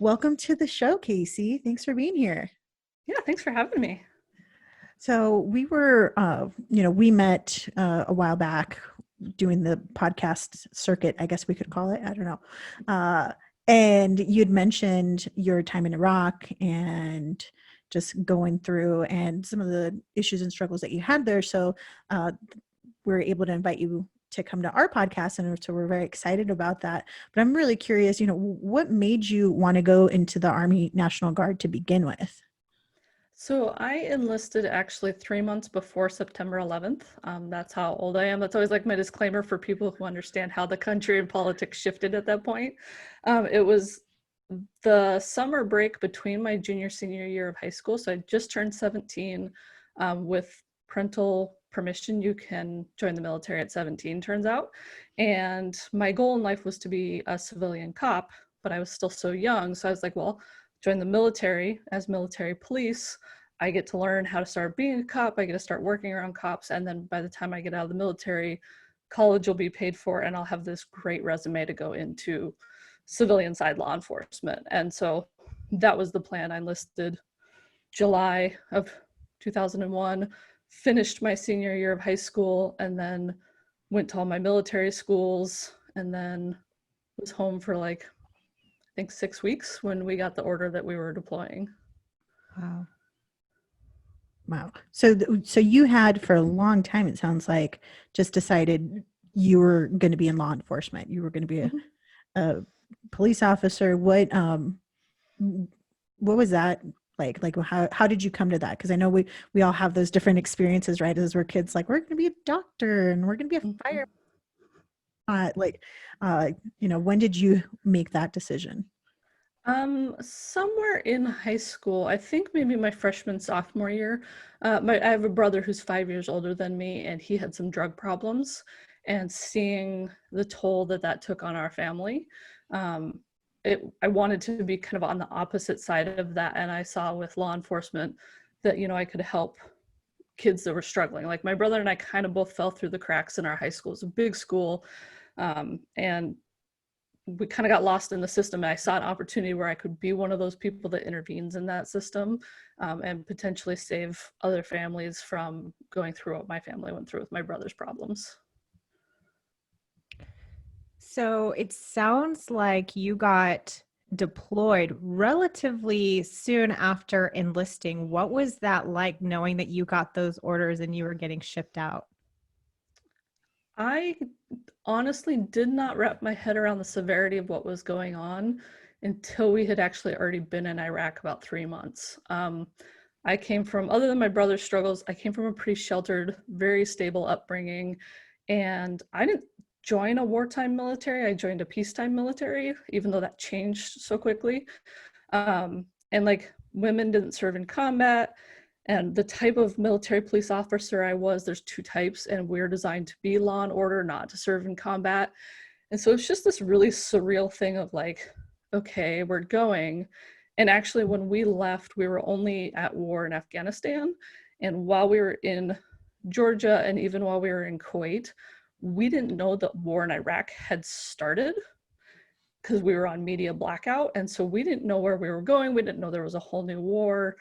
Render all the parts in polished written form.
Welcome to the show, Casey. Thanks for being here. Yeah, thanks for having me. So we met a while back doing the podcast circuit, I guess we could call it. I don't know. Uh, and you'd mentioned your time in Iraq and just going through and some of the issues and struggles that you had there. So uh, we were able to invite you to come to our podcast. And so we're very excited about that. But I'm really curious, what made you want to go into the Army National Guard to begin with? So I enlisted actually 3 months before September 11th. That's how old I am. That's always like my disclaimer for people who understand how the country and politics shifted at that point. It was the summer break between my senior year of high school. So I just turned 17. With parental permission, you can join the military at 17, turns out. And my goal in life was to be a civilian cop, but I was still so young. So I was like, well, join the military as military police. I get to learn how to start being a cop. I get to start working around cops. And then by the time I get out of the military, college will be paid for and I'll have this great resume to go into civilian side law enforcement. And so that was the plan. I enlisted July of 2001, finished my senior year of high school, and then went to all my military schools, and then was home for like, I think 6 weeks when we got the order that we were deploying. Wow. Wow. So you had for a long time, it sounds like, just decided you were going to be in law enforcement. You were going to be Mhm. a police officer. What was that like? Like how did you come to that? Because I know we all have those different experiences, right? As we're kids, like we're going to be a doctor and we're going to be a Mhm. fire. Like, when did you make that decision? Somewhere in high school, I think maybe my freshman, sophomore year, I have a brother who's 5 years older than me, and he had some drug problems. And seeing the toll that that took on our family, um, I wanted to be kind of on the opposite side of that. And I saw with law enforcement that, I could help kids that were struggling. Like my brother and I kind of both fell through the cracks in our high school. It's a big school. And we kind of got lost in the system, and I saw an opportunity where I could be one of those people that intervenes in that system, and potentially save other families from going through what my family went through with my brother's problems. So it sounds like you got deployed relatively soon after enlisting. What was that like, knowing that you got those orders and you were getting shipped out? I honestly did not wrap my head around the severity of what was going on until we had actually already been in Iraq about 3 months. I came from, other than my brother's struggles, I came from a pretty sheltered, very stable upbringing. And I didn't join a wartime military. I joined a peacetime military, even though that changed so quickly. And like women didn't serve in combat. And the type of military police officer I was, there's two types, and we're designed to be law and order, not to serve in combat. And so it's just this really surreal thing of like, okay, we're going. And actually, when we left, we were only at war in Afghanistan. And while we were in Georgia and even while we were in Kuwait, we didn't know that war in Iraq had started because we were on media blackout. And so we didn't know where we were going. We didn't know there was a whole new war.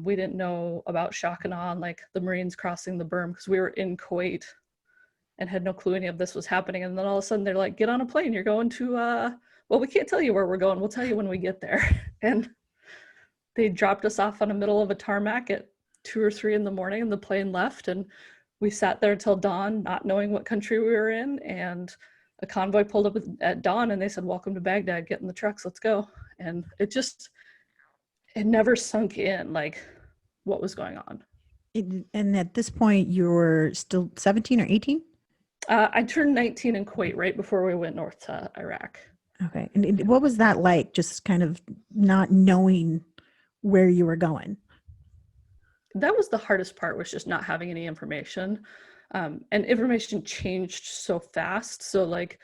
We didn't know about shock and awe, like the Marines crossing the berm, because we were in Kuwait and had no clue any of this was happening. And then all of a sudden they're like, get on a plane. You're going to, well, we can't tell you where we're going. We'll tell you when we get there. And they dropped us off on the middle of a tarmac at 2 or 3 in the morning, and the plane left. And we sat there till dawn, not knowing what country we were in. And a convoy pulled up at dawn and they said, welcome to Baghdad, get in the trucks, let's go. And it never sunk in like what was going on. And at this point, you're still 17 or 18? I turned 19 in Kuwait right before we went north to Iraq. Okay. And what was that like, just kind of not knowing where you were going? That was the hardest part, was just not having any information. And information changed so fast. So like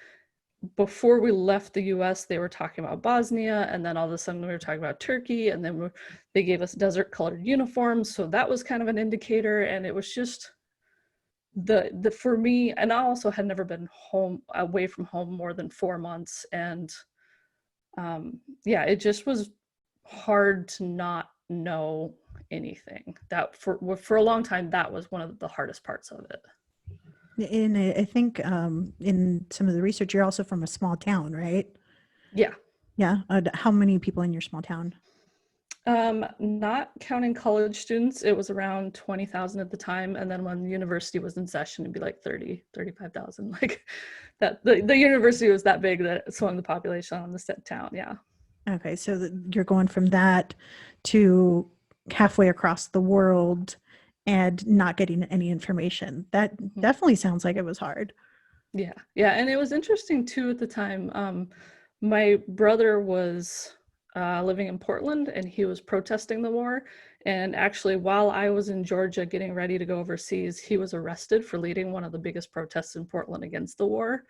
before we left the US, they were talking about Bosnia, and then all of a sudden we were talking about Turkey, and then they gave us desert colored uniforms. So that was kind of an indicator. And it was just the for me, and I also had never been home, away from home, more than 4 months. And Yeah, it just was hard to not know anything. That for a long time, that was one of the hardest parts of it. And I think in some of the research, you're also from a small town, right? Yeah. Yeah. How many people in your small town? Not counting college students, it was around 20,000 at the time. And then when the university was in session, it'd be like 35,000. Like that, the university was that big that it swung the population on the town. Yeah. Okay. So you're going from that to halfway across the world and not getting any information. That definitely sounds like it was hard. Yeah. Yeah. And it was interesting too at the time. My brother was living in Portland and he was protesting the war. And actually, while I was in Georgia getting ready to go overseas, he was arrested for leading one of the biggest protests in Portland against the war.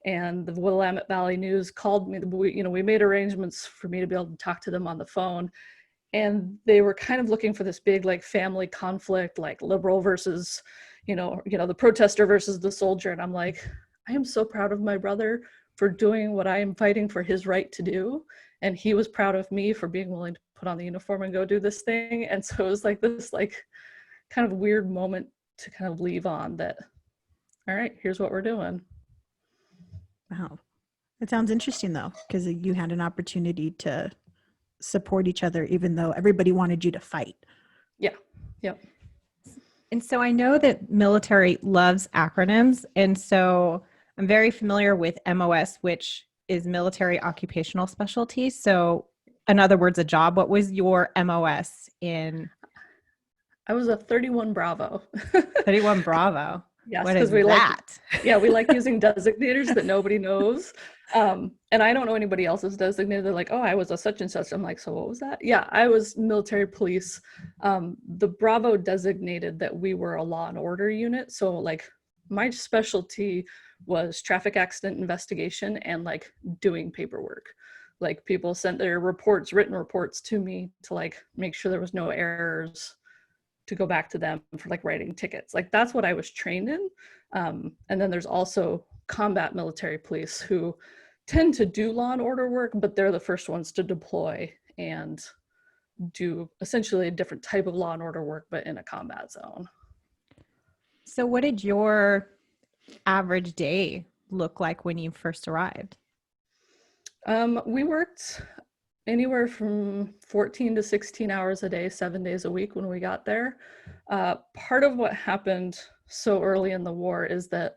And the Willamette Valley News called me. We made arrangements for me to be able to talk to them on the phone. And they were kind of looking for this big like family conflict, like liberal versus, the protester versus the soldier. And I'm like, I am so proud of my brother for doing what I am fighting for his right to do. And he was proud of me for being willing to put on the uniform and go do this thing. And so it was like this like kind of weird moment to kind of leave on that, all right, here's what we're doing. Wow. It sounds interesting though, because you had an opportunity to support each other, even though everybody wanted you to fight. Yeah. Yep. And so I know that military loves acronyms. And so I'm very familiar with MOS, which is military occupational specialty. So in other words, a job. What was your MOS in? I was a 31 Bravo. 31 Bravo. Yes, what is we that? We like using designators that nobody knows. And I don't know anybody else's designator. They're like, oh, I was a such and such. I'm like, so what was that? Yeah, I was military police. The Bravo designated that we were a law and order unit. So like my specialty was traffic accident investigation and like doing paperwork. Like people sent their written reports to me to like make sure there was no errors, to go back to them for like writing tickets. Like that's what I was trained in. And then there's also combat military police who tend to do law and order work, but they're the first ones to deploy and do essentially a different type of law and order work, but in a combat zone. So what did your average day look like when you first arrived? We worked anywhere from 14 to 16 hours a day, 7 days a week when we got there. Part of what happened so early in the war is that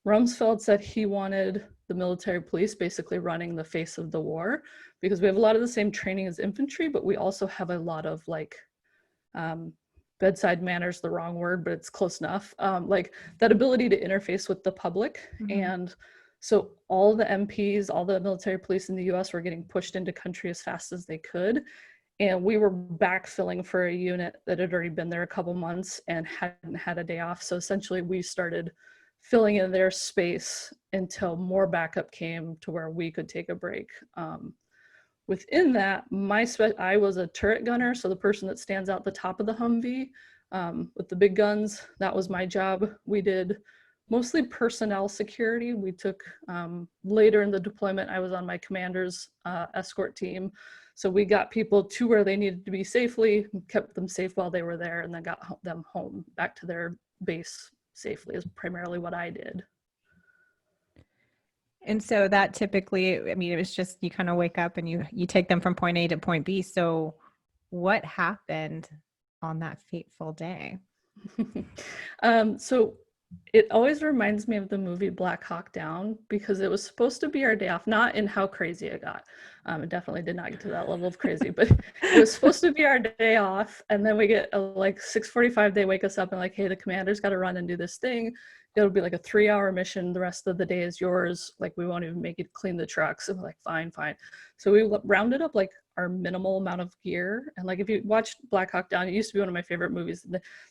Rumsfeld said he wanted the military police basically running the face of the war, because we have a lot of the same training as infantry, but we also have a lot of like bedside manners, the wrong word, but it's close enough. Like that ability to interface with the public. Mm-hmm. And so all the MPs, all the military police in the US were getting pushed into country as fast as they could. And we were backfilling for a unit that had already been there a couple months and hadn't had a day off. So essentially we started filling in their space until more backup came to where we could take a break. Within that, I was a turret gunner. So the person that stands out the top of the Humvee with the big guns, that was my job. We did mostly personnel security. We took, later in the deployment, I was on my commander's escort team. So we got people to where they needed to be safely, kept them safe while they were there, and then got them home back to their base safely is primarily what I did. And so that typically, I mean, it was just, you kind of wake up and you take them from point A to point B. So what happened on that fateful day? So it always reminds me of the movie Black Hawk Down, because it was supposed to be our day off, not in how crazy it got. It definitely did not get to that level of crazy, but it was supposed to be our day off. And then we get a like 6:45, they wake us up and like, hey, the commander's got to run and do this thing. It'll be like a 3-hour mission. The rest of the day is yours. Like, we won't even make you clean the trucks. And we're like, fine. So we rounded up like our minimal amount of gear. And like, if you watch Black Hawk Down, it used to be one of my favorite movies.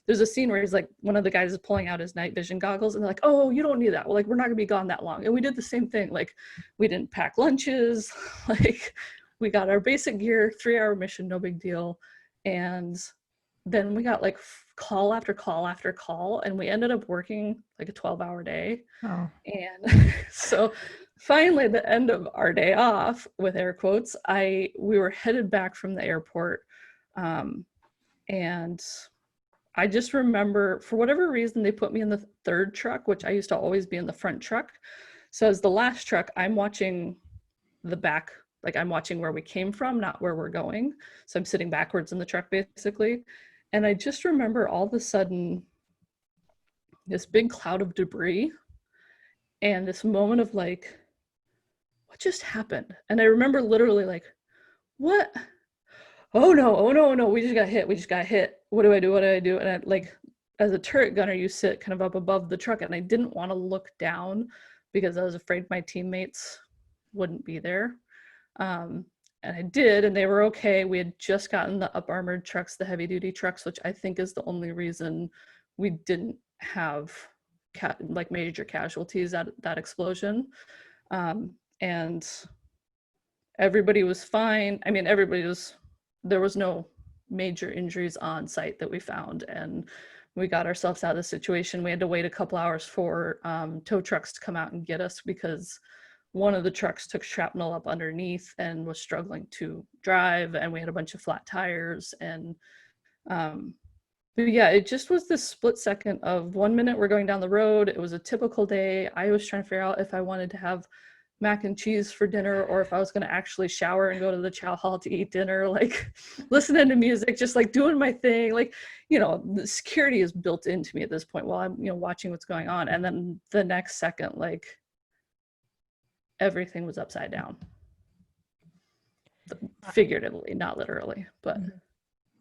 There's a scene where he's like, one of the guys is pulling out his night vision goggles and they're like, oh, you don't need that. Well, like, we're not gonna be gone that long. And we did the same thing. Like, we didn't pack lunches. Like, we got our basic gear, 3-hour mission, no big deal. And then we got like call after call after call, and we ended up working like a 12-hour day. Oh. And so finally, at the end of our day off, with air quotes, we were headed back from the airport, and I just remember, for whatever reason, they put me in the third truck, which I used to always be in the front truck. So as the last truck, I'm watching the back, like I'm watching where we came from, not where we're going. So I'm sitting backwards in the truck, basically. And I just remember all of a sudden this big cloud of debris and this moment of like, what just happened? And I remember literally like, what? Oh no, oh no, oh no, we just got hit. What do I do? What do I do? And I, like, as a turret gunner, you sit kind of up above the truck, and I didn't want to look down because I was afraid my teammates wouldn't be there. And I did, and they were okay. We had just gotten the up armored trucks, the heavy duty trucks, which I think is the only reason we didn't have like major casualties at that explosion. And everybody was fine. I mean, there was no major injuries on site that we found, and we got ourselves out of the situation. We had to wait a couple hours for tow trucks to come out and get us because one of the trucks took shrapnel up underneath and was struggling to drive, and we had a bunch of flat tires. And but yeah, it just was this split second of 1 minute we're going down the road. It was a typical day. I was trying to figure out if I wanted to have mac and cheese for dinner or if I was going to actually shower and go to the chow hall to eat dinner, like listening to music, just like doing my thing. Like, you know, the security is built into me at this point while I'm, you know, watching what's going on. And then the next second, like everything was upside down. Figuratively, not literally, but.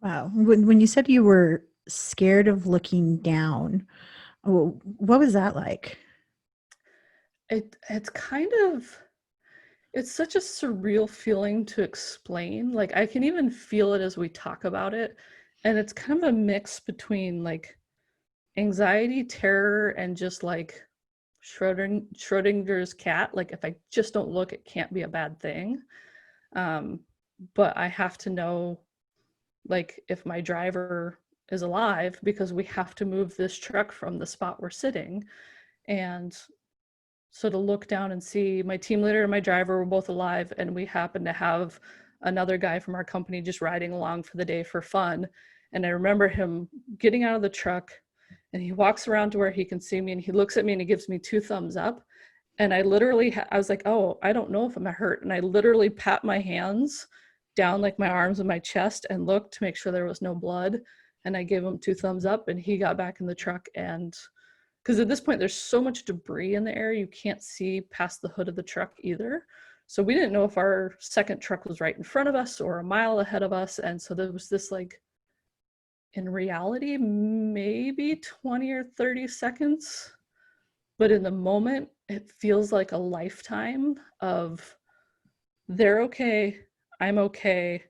Wow. When you said you were scared of looking down, what was that like? It's kind of, it's such a surreal feeling to explain. Like I can even feel it as we talk about it. And it's kind of a mix between like anxiety, terror, and just like Schrodinger's cat. Like if I just don't look, it can't be a bad thing. But I have to know, like, if my driver is alive, because we have to move this truck from the spot we're sitting. And so to look down and see my team leader and my driver were both alive, and we happen to have another guy from our company just riding along for the day for fun. And I remember him getting out of the truck, and he walks around to where he can see me, and he looks at me and he gives me 2 thumbs up. And I literally, I was like, oh, I don't know if I'm hurt. And I literally pat my hands down, like my arms and my chest, and looked to make sure there was no blood. And I gave him 2 thumbs up, and he got back in the truck. And because at this point, there's so much debris in the air, you can't see past the hood of the truck either. So we didn't know if our second truck was right in front of us or a mile ahead of us. And so there was this, like, in reality, maybe 20 or 30 seconds. But in the moment, it feels like a lifetime of they're okay, I'm okay,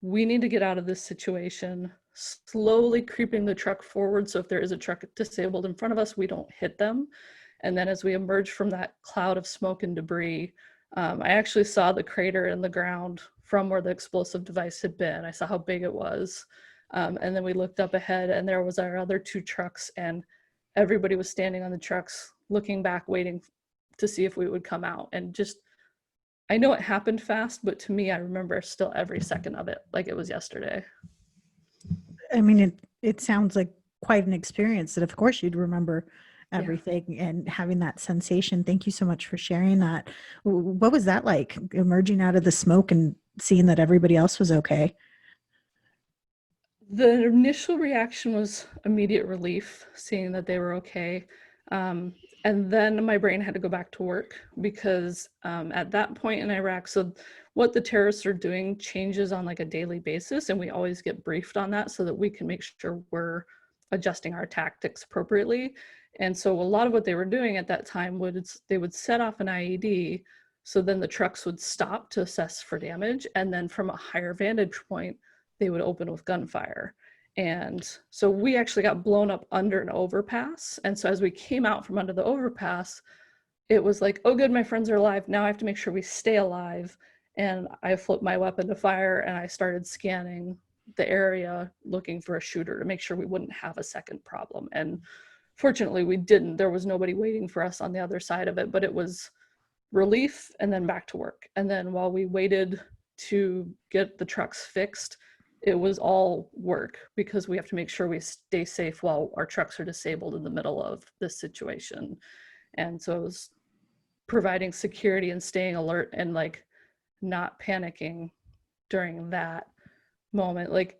we need to get out of this situation. Slowly creeping the truck forward, so if there is a truck disabled in front of us, we don't hit them. And then as we emerge from that cloud of smoke and debris, I actually saw the crater in the ground from where the explosive device had been. I saw how big it was. And then we looked up ahead, and there was our other 2 trucks, and everybody was standing on the trucks, looking back, waiting to see if we would come out. And just, I know it happened fast, but to me, I remember still every second of it like it was yesterday. I mean, it sounds like quite an experience that of course you'd remember everything and having that sensation. Thank you so much for sharing that. What was that like, emerging out of the smoke and seeing that everybody else was okay? The initial reaction was immediate relief, seeing that they were okay. And then my brain had to go back to work because at that point in Iraq, so what the terrorists are doing changes on like a daily basis, and we always get briefed on that so that we can make sure we're adjusting our tactics appropriately. And so a lot of what they were doing at that time they would set off an IED, so then the trucks would stop to assess for damage, and then from a higher vantage point, they would open with gunfire. And so we actually got blown up under an overpass. And so as we came out from under the overpass, it was like, oh good, my friends are alive. Now I have to make sure we stay alive. And I flipped my weapon to fire, and I started scanning the area looking for a shooter to make sure we wouldn't have a second problem. And fortunately we didn't. There was nobody waiting for us on the other side of it, but it was relief and then back to work. And then while we waited to get the trucks fixed, it was all work because we have to make sure we stay safe while our trucks are disabled in the middle of this situation. And so it was providing security and staying alert and like not panicking during that moment. Like,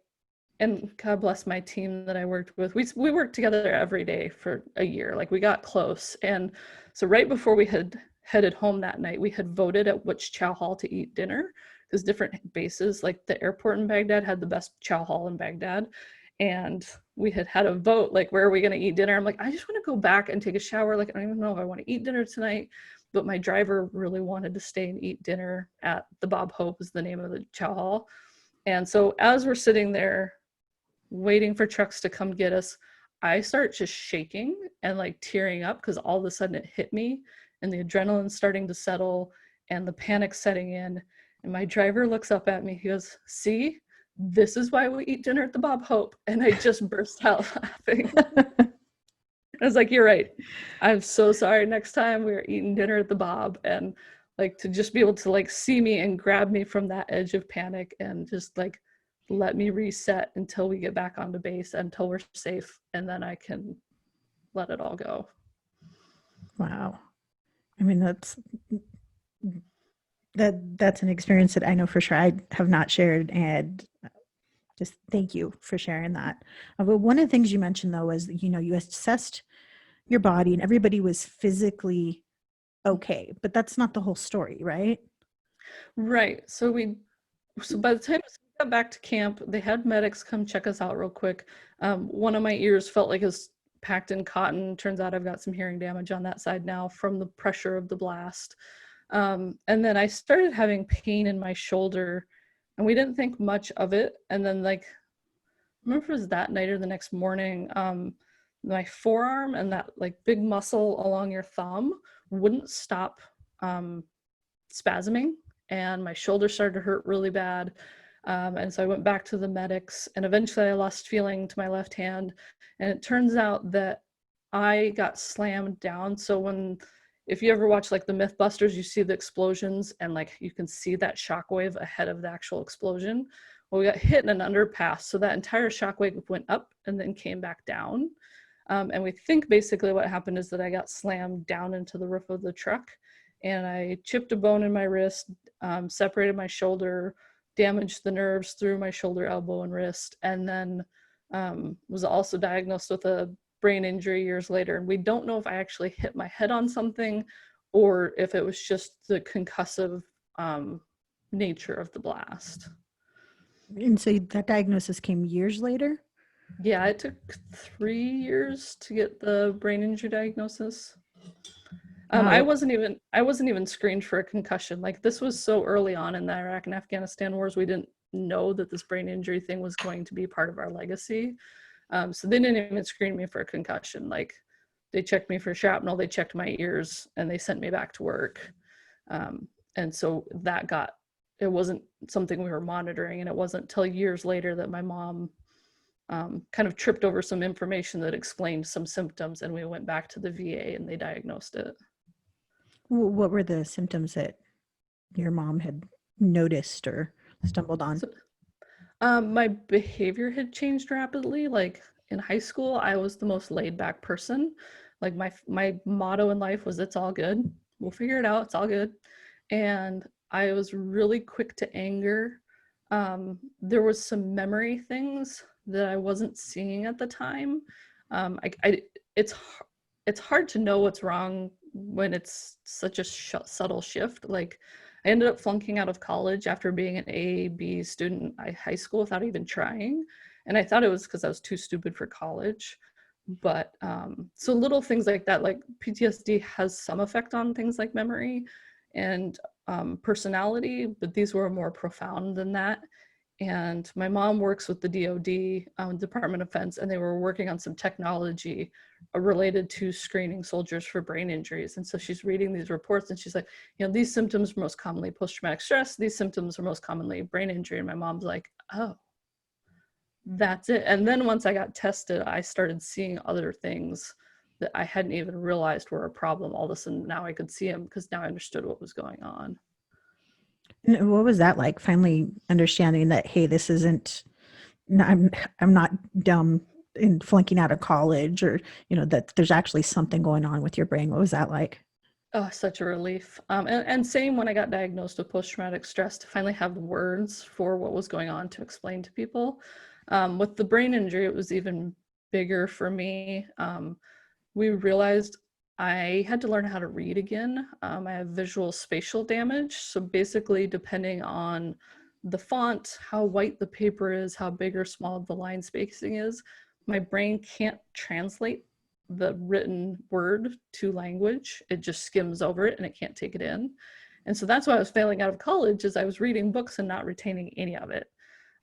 and God bless my team that I worked with. We worked together every day for a year. Like we got close. And so right before we had headed home that night, we had voted at which chow hall to eat dinner, because different bases, like the airport in Baghdad had the best chow hall in Baghdad. And we had a vote, like, where are we going to eat dinner? I'm like, I just want to go back and take a shower. Like, I don't even know if I want to eat dinner tonight. But my driver really wanted to stay and eat dinner at the Bob Hope is the name of the chow hall. And so as we're sitting there waiting for trucks to come get us, I start just shaking and like tearing up because all of a sudden it hit me and the adrenaline's starting to settle and the panic setting in. And my driver looks up at me. He goes, "See, this is why we eat dinner at the Bob Hope." And I just burst out laughing. I was like, "You're right. I'm so sorry. Next time we are eating dinner at the Bob." And like to just be able to like see me and grab me from that edge of panic and just like let me reset until we get back onto base, until we're safe, and then I can let it all go. Wow. I mean, that's an experience that I know for sure I have not shared, and just thank you for sharing that. But one of the things you mentioned though was, you assessed your body and everybody was physically okay, but that's not the whole story, right? Right. So by the time we got back to camp, they had medics come check us out real quick. One of my ears felt like it was packed in cotton. Turns out I've got some hearing damage on that side now from the pressure of the blast. And then I started having pain in my shoulder, and we didn't think much of it. And then like, I remember if it was that night or the next morning, my forearm and that like big muscle along your thumb wouldn't stop spasming, and my shoulder started to hurt really bad. And so I went back to the medics, and eventually I lost feeling to my left hand. And it turns out that I got slammed down. So if you ever watch like the Mythbusters, you see the explosions and like you can see that shockwave ahead of the actual explosion. Well, we got hit in an underpass. So that entire shockwave went up and then came back down. And we think basically what happened is that I got slammed down into the roof of the truck, and I chipped a bone in my wrist, separated my shoulder, damaged the nerves through my shoulder, elbow, and wrist, and then was also diagnosed with a brain injury years later. And we don't know if I actually hit my head on something or if it was just the concussive nature of the blast. And so that diagnosis came years later? Yeah, it took 3 years to get the brain injury diagnosis. Wow. I wasn't even screened for a concussion. Like, this was so early on in the Iraq and Afghanistan wars, we didn't know that this brain injury thing was going to be part of our legacy. So they didn't even screen me for a concussion. Like, they checked me for shrapnel, they checked my ears, and they sent me back to work. And so it wasn't something we were monitoring, and it wasn't till years later that my mom kind of tripped over some information that explained some symptoms, and we went back to the VA and they diagnosed it. What were the symptoms that your mom had noticed or stumbled on? So, my behavior had changed rapidly. Like in high school, I was the most laid back person. Like my motto in life was, "It's all good. We'll figure it out. It's all good." And I was really quick to anger. There was some memory things that I wasn't seeing at the time. It's hard to know what's wrong when it's such a subtle shift. Like, I ended up flunking out of college after being an A, B student at high school without even trying. And I thought it was because I was too stupid for college. But so little things like that, like PTSD has some effect on things like memory and personality, but these were more profound than that. And my mom works with the DoD, Department of Defense, and they were working on some technology related to screening soldiers for brain injuries. And so she's reading these reports and she's like, these symptoms are most commonly post-traumatic stress. These symptoms are most commonly brain injury. And my mom's like, "Oh, that's it." And then once I got tested, I started seeing other things that I hadn't even realized were a problem. All of a sudden now I could see them because now I understood what was going on. And what was that like? Finally understanding that, hey, this isn't. I'm not dumb in flunking out of college, or that there's actually something going on with your brain. What was that like? Oh, such a relief. And same when I got diagnosed with post-traumatic stress, to finally have words for what was going on to explain to people. With the brain injury, it was even bigger for me. We realized I had to learn how to read again. I have visual spatial damage. So basically, depending on the font, how white the paper is, how big or small the line spacing is, my brain can't translate the written word to language. It just skims over it and it can't take it in. And so that's why I was failing out of college, is I was reading books and not retaining any of it.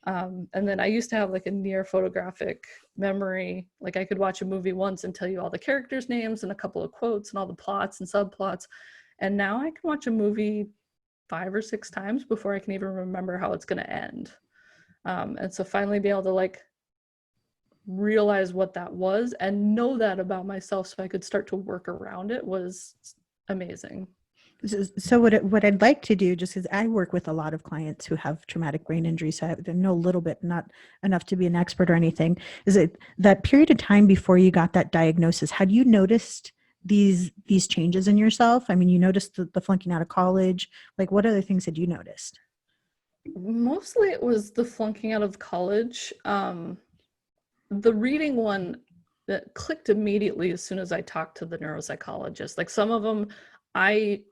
And then I used to have like a near photographic memory. Like I could watch a movie once and tell you all the characters' names and a couple of quotes and all the plots and subplots. And now I can watch a movie 5 or 6 times before I can even remember how it's going to end. And so finally be able to like realize what that was and know that about myself so I could start to work around it was amazing. So what I'd like to do, just because I work with a lot of clients who have traumatic brain injury, so I know a little bit, not enough to be an expert or anything, is it that period of time before you got that diagnosis, had you noticed these changes in yourself? I mean, you noticed the flunking out of college. Like, what other things had you noticed? Mostly it was the flunking out of college. The reading one that clicked immediately as soon as I talked to the neuropsychologist. Like some of them, I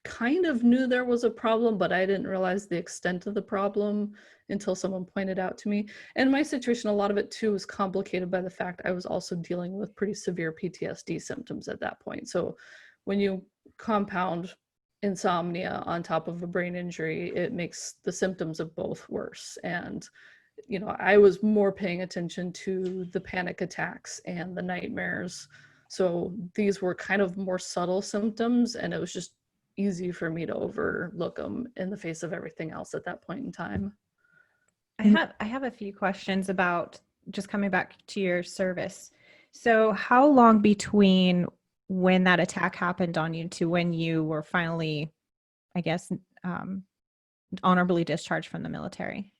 kind of knew there was a problem, but I didn't realize the extent of the problem until someone pointed out to me. And my situation, a lot of it too, was complicated by the fact I was also dealing with pretty severe PTSD symptoms at that point. So when you compound insomnia on top of a brain injury, it makes the symptoms of both worse. And I was more paying attention to the panic attacks and the nightmares. So these were kind of more subtle symptoms, and it was just easy for me to overlook them in the face of everything else at that point in time. I have a few questions about just coming back to your service. So how long between when that attack happened on you to when you were finally, I guess, honorably discharged from the military?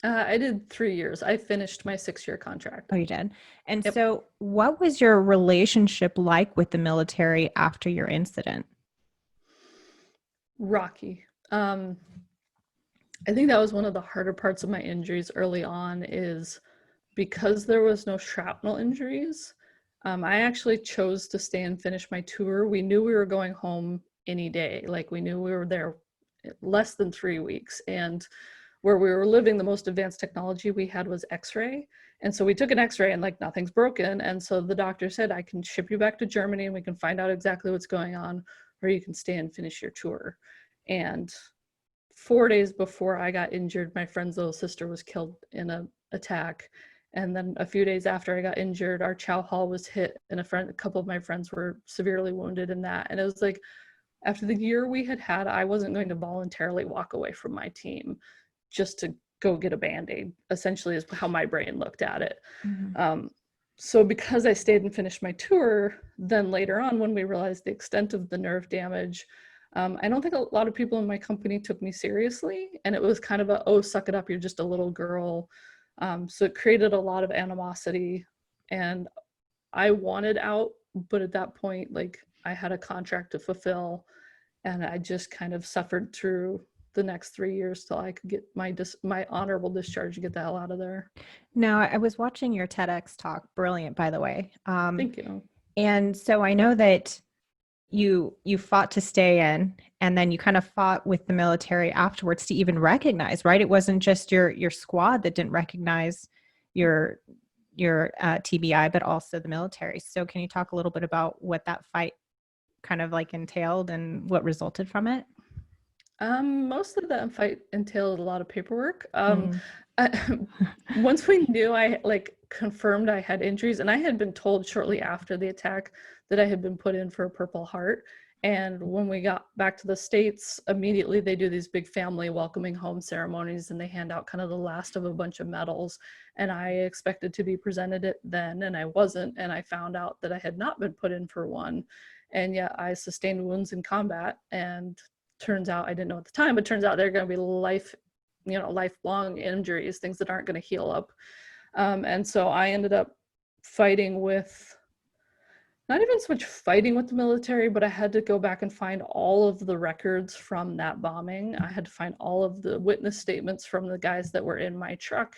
I did 3 years. I finished my 6-year contract. Oh, you did? And Yep. so what was your relationship like with the military after your incident? Rocky. I think that was one of the harder parts of my injuries early on, is because there was no shrapnel injuries. I actually chose to stay and finish my tour. We knew we were going home any day. Like we knew we were there less than 3 weeks. And where we were living, the most advanced technology we had was X-ray. And so we took an X-ray and like nothing's broken. And so the doctor said, I can ship you back to Germany and we can find out exactly what's going on, or you can stay and finish your tour. And 4 days before I got injured, my friend's little sister was killed in an attack. And then a few days after I got injured, our chow hall was hit and a couple of my friends were severely wounded in that. And it was like, after the year we had had, I wasn't going to voluntarily walk away from my team just to go get a Band-Aid, essentially is how my brain looked at it. Mm-hmm. So because I stayed and finished my tour, then later on when we realized the extent of the nerve damage, I don't think a lot of people in my company took me seriously. And it was kind of oh, suck it up, you're just a little girl. So it created a lot of animosity. And I wanted out, but at that point, like I had a contract to fulfill. And I just kind of suffered through the next 3 years till I could get my honorable discharge and get the hell out of there. No, I was watching your TEDx talk. Brilliant, by the way. Thank you. And so I know that you fought to stay in, and then you kind of fought with the military afterwards to even recognize, right? It wasn't just your squad that didn't recognize your TBI, but also the military. So can you talk a little bit about what that fight kind of like entailed and what resulted from it? Most of that fight entailed a lot of paperwork. Mm. Once we knew, I like confirmed I had injuries, and I had been told shortly after the attack that I had been put in for a Purple Heart. And when we got back to the States, immediately they do these big family welcoming home ceremonies, and they hand out kind of the last of a bunch of medals. And I expected to be presented it then, and I wasn't. And I found out that I had not been put in for one. And yet I sustained wounds in combat. And turns out, I didn't know at the time, but turns out they're going to be lifelong injuries, things that aren't going to heal up. And so I ended up fighting with, not even so much fighting with the military, but I had to go back and find all of the records from that bombing. I had to find all of the witness statements from the guys that were in my truck,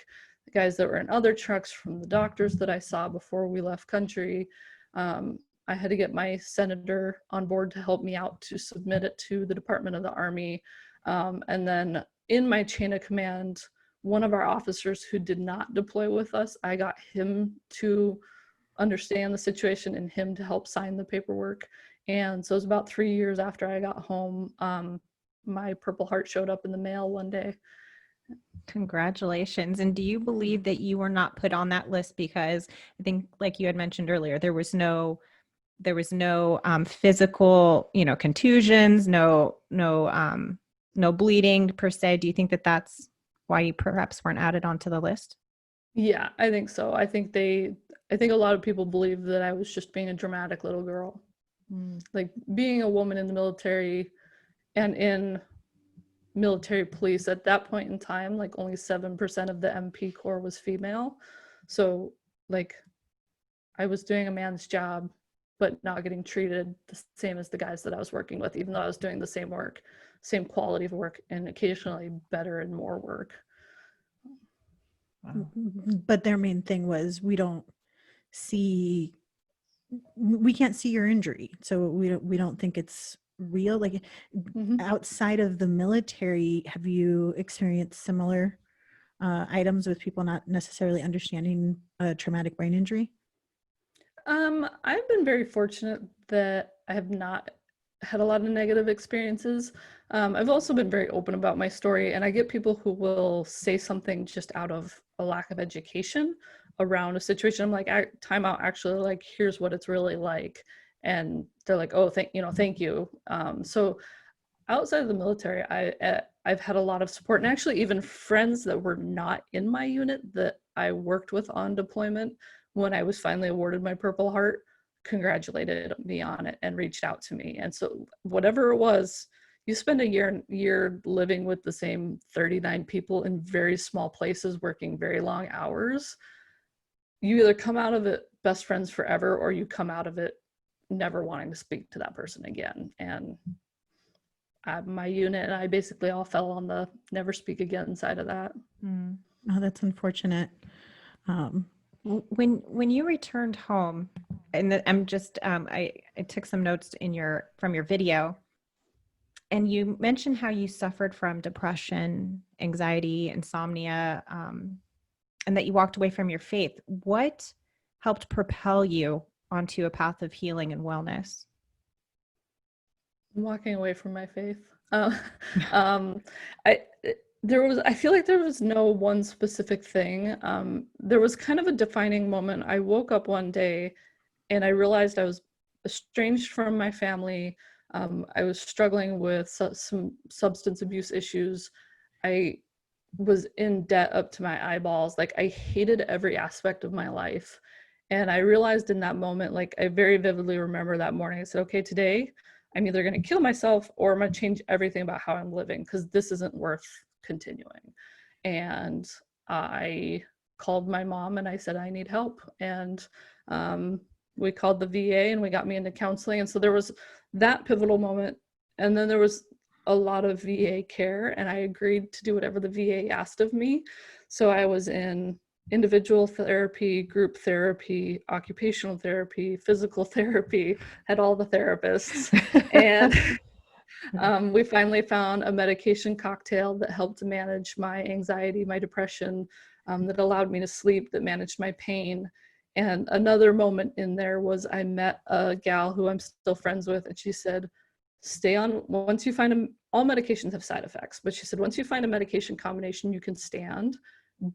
the guys that were in other trucks, from the doctors that I saw before we left country. I had to get my senator on board to help me out to submit it to the Department of the Army. And then in my chain of command, one of our officers who did not deploy with us, I got him to understand the situation and him to help sign the paperwork. And so it was about 3 years after I got home, my Purple Heart showed up in the mail one day. Congratulations. And do you believe that you were not put on that list because I think, like you had mentioned earlier, there was no physical, contusions, no bleeding per se. Do you think that that's why you perhaps weren't added onto the list? Yeah, I think so. I think a lot of people believe that I was just being a dramatic little girl. Like being a woman in the military and in military police at that point in time, like only 7% of the MP Corps was female. So like I was doing a man's job, but not getting treated the same as the guys that I was working with, even though I was doing the same work, same quality of work, and occasionally better and more work. Wow. But their main thing was we can't see your injury, so we don't think it's real. Like outside of the military, have you experienced similar items with people not necessarily understanding a traumatic brain injury? I've been very fortunate that I have not had a lot of negative experiences. I've also been very open about my story, and I get people who will say something just out of a lack of education around a situation. I'm like, time out, actually, like, here's what it's really like. And they're like, oh, thank you. So outside of the military, I've had a lot of support, and actually even friends that were not in my unit that I worked with on deployment, when I was finally awarded my Purple Heart, congratulated me on it and reached out to me. And so whatever it was, you spend a year living with the same 39 people in very small places, working very long hours. You either come out of it best friends forever, or you come out of it never wanting to speak to that person again. And my unit and I basically all fell on the never speak again side of that. Oh, that's unfortunate. When you returned home, and I'm just I took some notes from your video, and you mentioned how you suffered from depression, anxiety, insomnia, and that you walked away from your faith. What helped propel you onto a path of healing and wellness? Walking away from my faith. I feel like there was no one specific thing. There was kind of a defining moment. I woke up one day and I realized I was estranged from my family. I was struggling with some substance abuse issues. I was in debt up to my eyeballs. Like, I hated every aspect of my life. And I realized in that moment, like, I very vividly remember that morning, I said, okay, today I'm either going to kill myself or I'm going to change everything about how I'm living, because this isn't worth continuing. And I called my mom and I said, I need help. And we called the VA and we got me into counseling. And so there was that pivotal moment. And then there was a lot of VA care, and I agreed to do whatever the VA asked of me. So I was in individual therapy, group therapy, occupational therapy, physical therapy, had all the therapists. And we finally found a medication cocktail that helped manage my anxiety, my depression, that allowed me to sleep, that managed my pain. And another moment in there was I met a gal who I'm still friends with, and she said, once you find all medications have side effects, but she said, once you find a medication combination you can stand,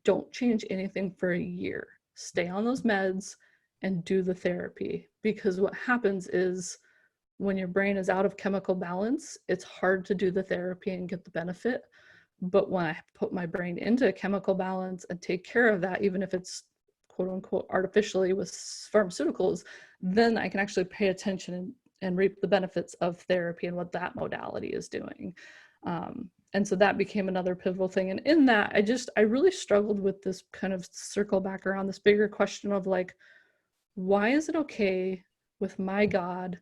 don't change anything for a year. Stay on those meds and do the therapy, because what happens is when your brain is out of chemical balance, it's hard to do the therapy and get the benefit. But when I put my brain into chemical balance and take care of that, even if it's quote unquote artificially with pharmaceuticals, then I can actually pay attention and reap the benefits of therapy and what that modality is doing. And so that became another pivotal thing. And in that, I really struggled with this kind of circle back around this bigger question of like, why is it okay with my God?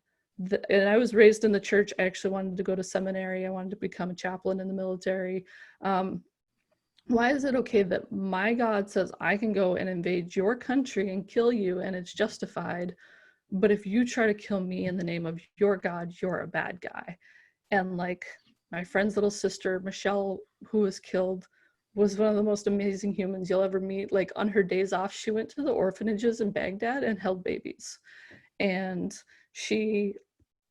And I was raised in the church. I actually wanted to go to seminary. I wanted to become a chaplain in the military. Why is it okay that my God says I can go and invade your country and kill you and it's justified, but if you try to kill me in the name of your God, you're a bad guy? And like my friend's little sister, Michelle, who was killed, was one of the most amazing humans you'll ever meet. Like on her days off, she went to the orphanages in Baghdad and held babies. And she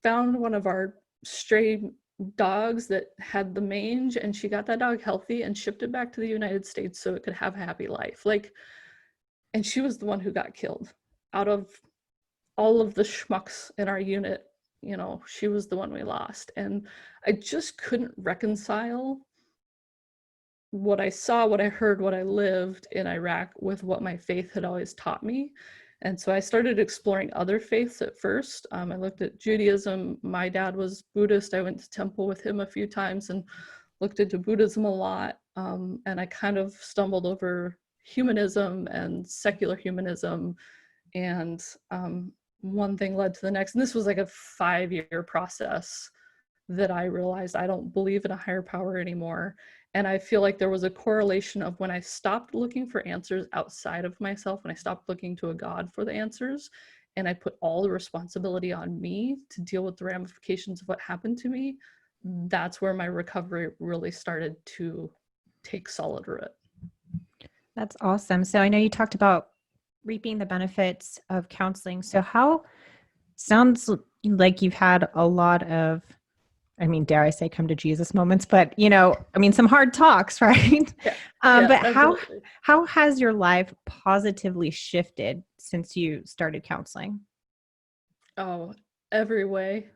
found one of our stray dogs that had the mange, and she got that dog healthy and shipped it back to the United States so it could have a happy life. Like, and she was the one who got killed. Out of all of the schmucks in our unit, you know, she was the one we lost. And I just couldn't reconcile what I saw, what I heard, what I lived in Iraq with what my faith had always taught me. And so I started exploring other faiths at first. I looked at Judaism. My dad was Buddhist. I went to temple with him a few times and looked into Buddhism a lot. And I kind of stumbled over humanism and secular humanism. And one thing led to the next. And this was like a 5-year process that I realized I don't believe in a higher power anymore. And I feel like there was a correlation of when I stopped looking for answers outside of myself, when I stopped looking to a God for the answers, and I put all the responsibility on me to deal with the ramifications of what happened to me, that's where my recovery really started to take solid root. That's awesome. So I know you talked about reaping the benefits of counseling. So how sounds like you've had a lot of, I mean, dare I say, come to Jesus moments, but you know, I mean, some hard talks, right? Yeah. But Absolutely. how has your life positively shifted since you started counseling? Oh, every way.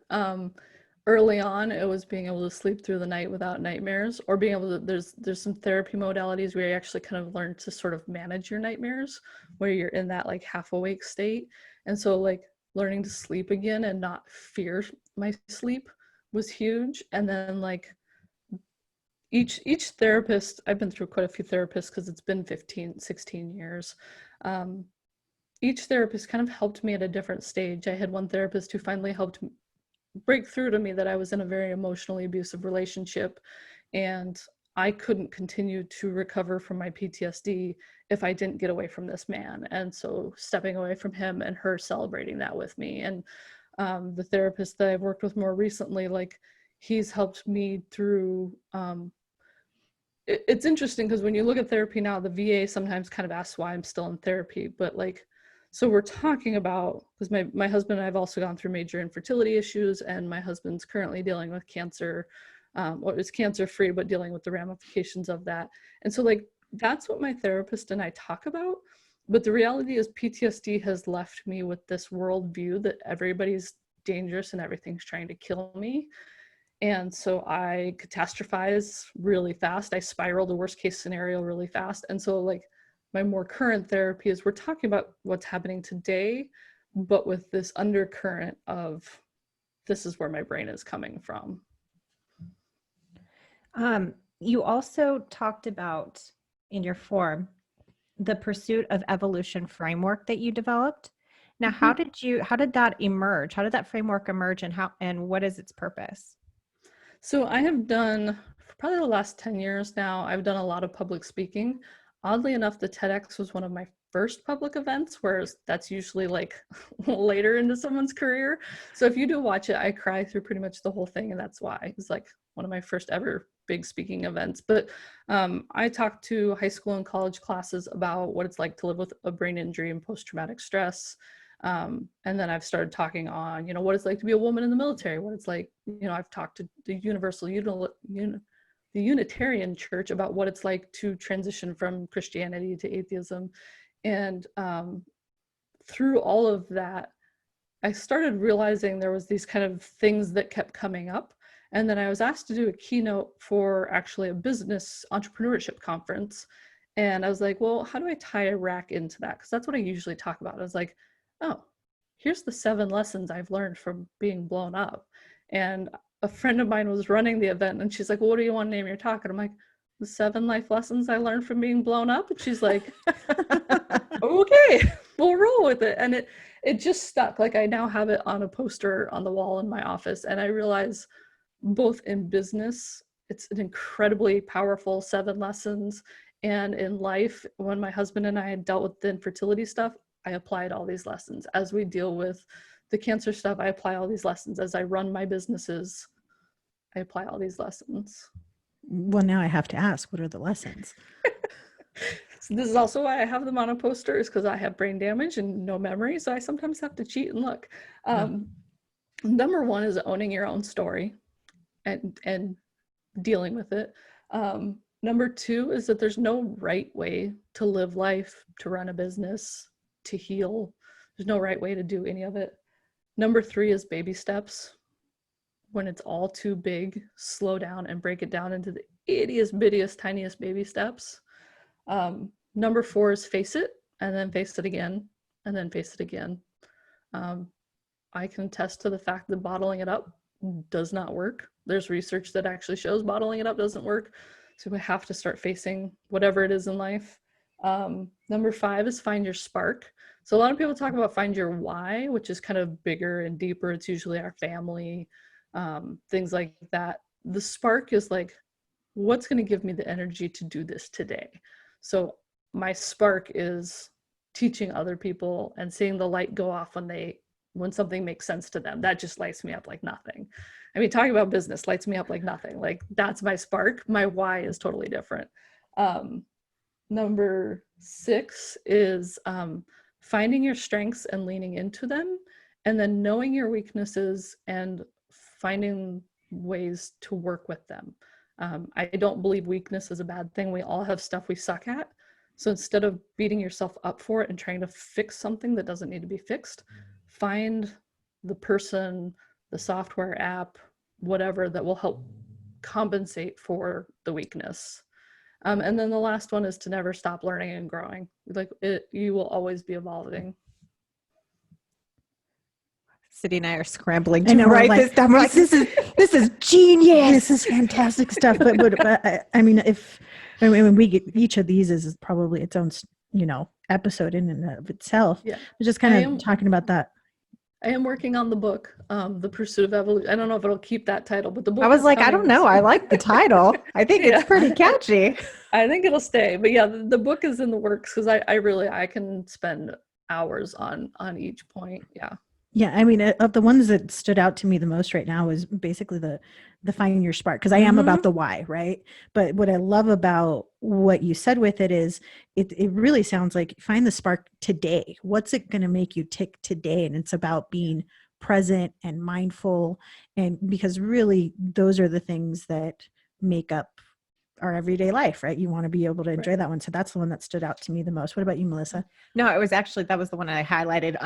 Early on, it was being able to sleep through the night without nightmares, or being able to, there's some therapy modalities where you actually kind of learn to sort of manage your nightmares, where you're in that like half awake state. And so like learning to sleep again and not fear my sleep was huge. And then like each therapist, I've been through quite a few therapists because it's been 16 years. Each therapist kind of helped me at a different stage. I had one therapist who finally helped break through to me that I was in a very emotionally abusive relationship, and I couldn't continue to recover from my PTSD if I didn't get away from this man. And so stepping away from him and her celebrating that with me. And the therapist that I've worked with more recently, like he's helped me through, it's interesting because when you look at therapy now, the VA sometimes kind of asks why I'm still in therapy, but like, so we're talking about, because my husband and I have also gone through major infertility issues, and my husband's currently dealing with cancer, or is cancer free, but dealing with the ramifications of that. And so like, that's what my therapist and I talk about. But the reality is PTSD has left me with this worldview that everybody's dangerous and everything's trying to kill me. And so I catastrophize really fast. I spiral the worst case scenario really fast. And so like my more current therapy is we're talking about what's happening today, but with this undercurrent of this is where my brain is coming from. You also talked about in your form the pursuit of evolution framework that you developed. Now, how did that emerge? How did that framework emerge, and what is its purpose? So I have done, for probably the last 10 years now, I've done a lot of public speaking. Oddly enough, the TEDx was one of my first public events, whereas that's usually like later into someone's career. So if you do watch it, I cry through pretty much the whole thing, and that's why. It's like one of my first ever big speaking events. But I talked to high school and college classes about what it's like to live with a brain injury and post-traumatic stress. And then I've started talking on, what it's like to be a woman in the military, what it's like, I've talked to the the Unitarian Church about what it's like to transition from Christianity to atheism. And through all of that, I started realizing there was these kind of things that kept coming up. And then I was asked to do a keynote for actually a business entrepreneurship conference. And I was like, well, how do I tie Iraq into that? Because that's what I usually talk about. I was like, oh, here's the 7 lessons I've learned from being blown up. And a friend of mine was running the event and she's like, well, what do you want to name your talk? And I'm like, the 7 life lessons I learned from being blown up. And she's like, okay, we'll roll with it. And it just stuck. Like, I now have it on a poster on the wall in my office. And I realize both in business, it's an incredibly powerful 7 lessons. And in life, when my husband and I had dealt with the infertility stuff, I applied all these lessons. As we deal with the cancer stuff, I apply all these lessons. As I run my businesses, I apply all these lessons. Well, now I have to ask, what are the lessons? So this is also why I have them on a poster, is because I have brain damage and no memory. So I sometimes have to cheat and look. Number 1 is owning your own story and dealing with it. Number 2 is that there's no right way to live life, to run a business, to heal. There's no right way to do any of it. Number 3 is baby steps. When it's all too big, slow down and break it down into the ittiest, bittiest, tiniest baby steps. Number 4 is face it, and then face it again, and then face it again. I can attest to the fact that bottling it up does not work. There's research that actually shows bottling it up doesn't work. So we have to start facing whatever it is in life. Number 5 is find your spark. So a lot of people talk about find your why, which is kind of bigger and deeper. It's usually our family, things like that. The spark is like, what's going to give me the energy to do this today? So my spark is teaching other people and seeing the light go off when something makes sense to them. That just lights me up like nothing. I mean, talking about business lights me up like nothing. Like, that's my spark. My why is totally different. Number 6 is finding your strengths and leaning into them, and then knowing your weaknesses and finding ways to work with them. I don't believe weakness is a bad thing. We all have stuff we suck at. So instead of beating yourself up for it and trying to fix something that doesn't need to be fixed, find the person, the software app, whatever that will help compensate for the weakness. And then the last one is to never stop learning and growing. Like, you will always be evolving. Cindy and I are scrambling to write this down. We're like, this is genius. This is fantastic stuff. But I mean, when we get each of these is probably its own, episode in and of itself. Yeah. We're just kind of talking about that. I am working on the book, The Pursuit of Evolution. I don't know if it'll keep that title, but the book. I was like, I don't know. I like the title. I think it's pretty catchy. I think it'll stay. But yeah, the book is in the works because I can spend hours on each point. Yeah. Yeah, I mean, of the ones that stood out to me the most right now is basically the finding your spark, because I am about the why, right? But what I love about what you said with it is it really sounds like find the spark today. What's it going to make you tick today? And it's about being present and mindful, and because really those are the things that make up our everyday life, right? You want to be able to enjoy that one. So that's the one that stood out to me the most. What about you, Melissa? No, it was actually, that was the one I highlighted,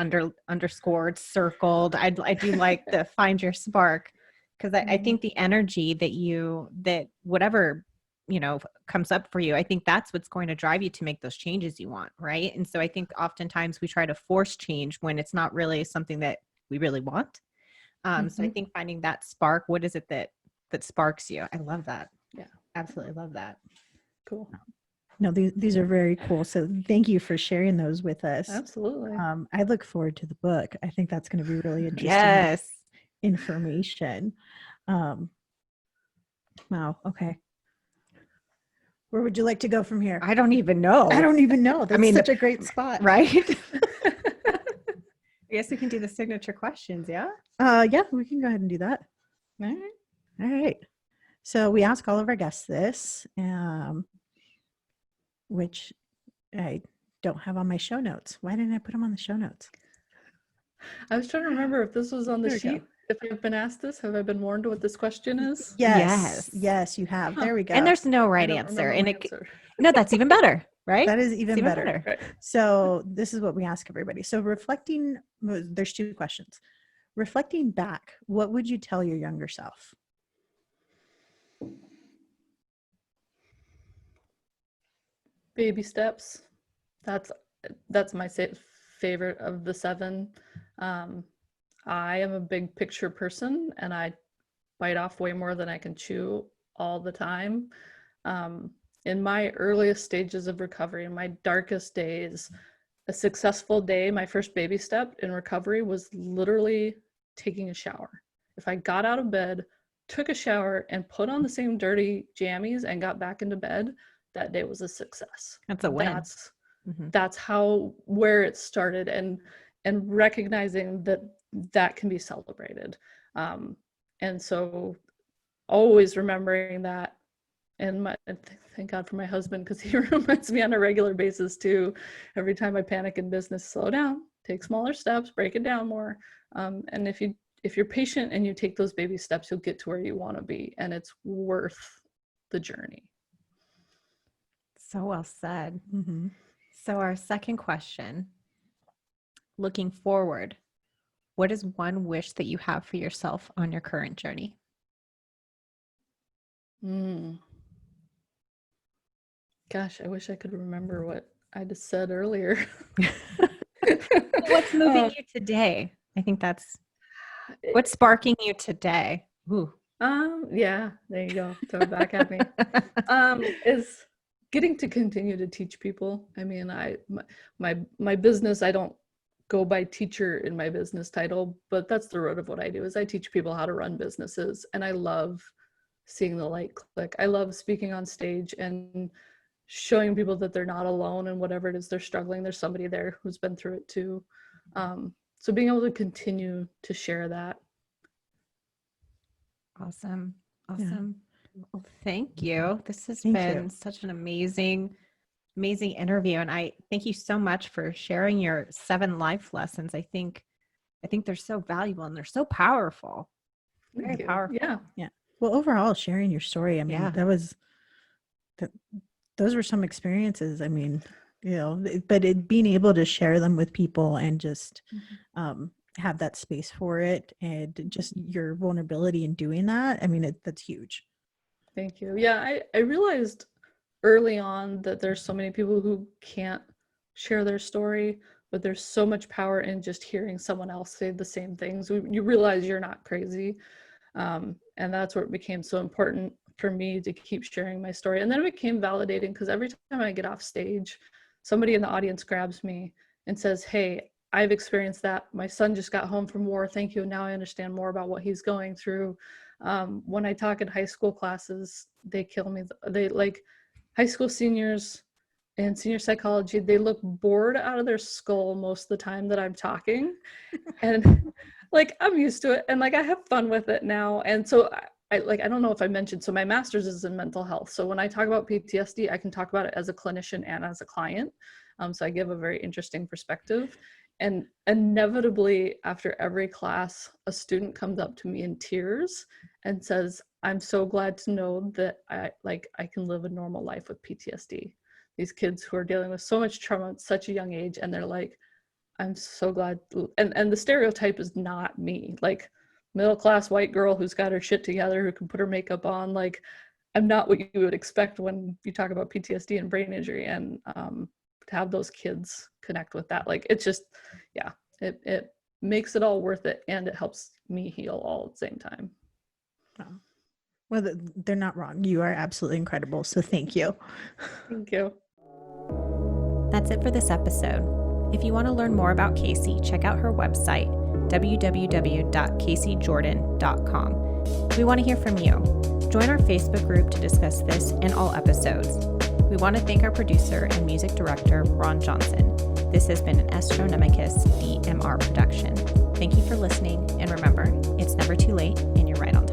underscored, circled. I do like the find your spark, because I think the energy that whatever, comes up for you, I think that's what's going to drive you to make those changes you want. Right. And so I think oftentimes we try to force change when it's not really something that we really want. So I think finding that spark, what is it that sparks you? I love that. Yeah. Absolutely love that. Cool. No, these are very cool. So thank you for sharing those with us. Absolutely. I look forward to the book. I think that's going to be really interesting information. Wow. Okay. Where would you like to go from here? I don't even know. That's such a great spot. Right? I guess we can do the signature questions. Yeah. Yeah, we can go ahead and do that. All right. So we ask all of our guests this, which I don't have on my show notes. Why didn't I put them on the show notes? I was trying to remember if this was on the sheet. If I've been asked this, have I been warned what this question is? Yes, you have. There we go. And there's no right answer. No, that's even better, right? That is It's even better. Right. So this is what we ask everybody. So reflecting, there's two questions. Reflecting back, what would you tell your younger self? Baby steps. That's my favorite of the 7. I am a big picture person, and I bite off way more than I can chew all the time. In my earliest stages of recovery, in my darkest days, a successful day, my first baby step in recovery was literally taking a shower. If I got out of bed, took a shower, and put on the same dirty jammies and got back into bed, that day was a success. That's a win. That's where it started, and recognizing that can be celebrated. And so always remembering that. And thank God for my husband, because he reminds me on a regular basis too. Every time I panic in business, slow down, take smaller steps, break it down more. And if you're patient and you take those baby steps, you'll get to where you want to be, and it's worth the journey. So well said. Mm-hmm. So our second question, looking forward, what is one wish that you have for yourself on your current journey? Gosh, I wish I could remember what I just said earlier. What's moving you today? I think that's what's sparking you today. Ooh. Yeah, there you go. Throw it back at me. Is getting to continue to teach people. I mean, my business, I don't go by teacher in my business title, but that's the root of what I do, is I teach people how to run businesses, and I love seeing the light click. I love speaking on stage and showing people that they're not alone, and whatever it is they're struggling, there's somebody there who's been through it too. So being able to continue to share that. Awesome. Yeah. Well, thank you. This has Thank been you. such an amazing interview. And I thank you so much for sharing your 7 life lessons. I think they're so valuable and they're so powerful. Very Thank you. powerful. Yeah. Well, overall, sharing your story, I mean, those were some experiences. I mean, but being able to share them with people and just have that space for it, and just your vulnerability in doing that, I mean, that's huge. Thank you. Yeah, I realized early on that there's so many people who can't share their story, but there's so much power in just hearing someone else say the same things. You realize you're not crazy. And that's where it became so important for me to keep sharing my story. And then it became validating, because every time I get off stage, somebody in the audience grabs me and says, "Hey, I've experienced that. My son just got home from war. Thank you. Now I understand more about what he's going through." When I talk in high school classes, they kill me. They like high school seniors in senior psychology, they look bored out of their skull most of the time that I'm talking. And like, I'm used to it, and like I have fun with it now. And so I don't know if I mentioned, so my master's is in mental health. So when I talk about PTSD, I can talk about it as a clinician and as a client. So I give a very interesting perspective. And inevitably, after every class, a student comes up to me in tears and says, "I'm so glad to know that I can live a normal life with PTSD." These kids who are dealing with so much trauma at such a young age, and they're like, "I'm so glad." And the stereotype is not me, like middle-class white girl who's got her shit together, who can put her makeup on. Like, I'm not what you would expect when you talk about PTSD and brain injury. And to have those kids connect with that, like, it's just, yeah, it makes it all worth it, and it helps me heal all at the same time. Oh. Well, they're not wrong. You are absolutely incredible. So thank you. Thank you. That's it for this episode. If you want to learn more about Casey, check out her website, www.caseyjourdan.com. We want to hear from you. Join our Facebook group to discuss this and all episodes. We want to thank our producer and music director, Ron Johnson. This has been an Astronomicus DMR production. Thank you for listening, and remember, it's never too late, and you're right on time.